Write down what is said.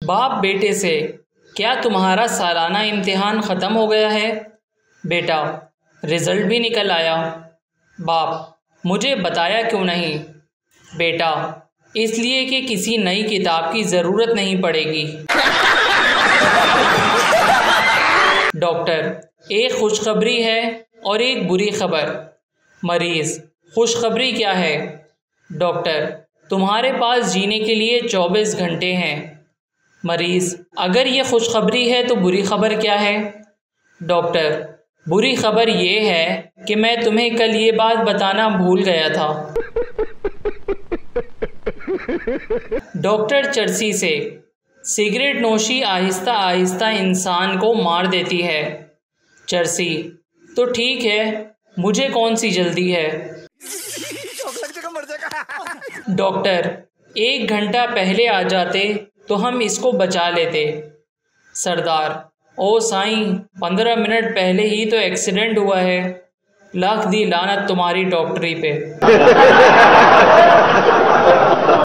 बाप बेटे से, क्या तुम्हारा सालाना इम्तिहान ख़त्म हो गया है? बेटा, रिज़ल्ट भी निकल आया। बाप, मुझे बताया क्यों नहीं? बेटा, इसलिए कि किसी नई किताब की ज़रूरत नहीं पड़ेगी। डॉक्टर, एक खुशखबरी है और एक बुरी खबर। मरीज़, खुशखबरी क्या है? डॉक्टर, तुम्हारे पास जीने के लिए 24 घंटे हैं। मरीज़, अगर ये खुशखबरी है तो बुरी खबर क्या है? डॉक्टर, बुरी खबर ये है कि मैं तुम्हें कल ये बात बताना भूल गया था। डॉक्टर चर्सी से, सिगरेट नोशी आहिस्ता आहिस्ता इंसान को मार देती है। चर्सी, तो ठीक है, मुझे कौन सी जल्दी है? डॉक्टर, 1 घंटा पहले आ जाते तो हम इसको बचा लेते। सरदार, ओ साईं, 15 मिनट पहले ही तो एक्सीडेंट हुआ है। लाख दी लानत तुम्हारी डॉक्टरी पे।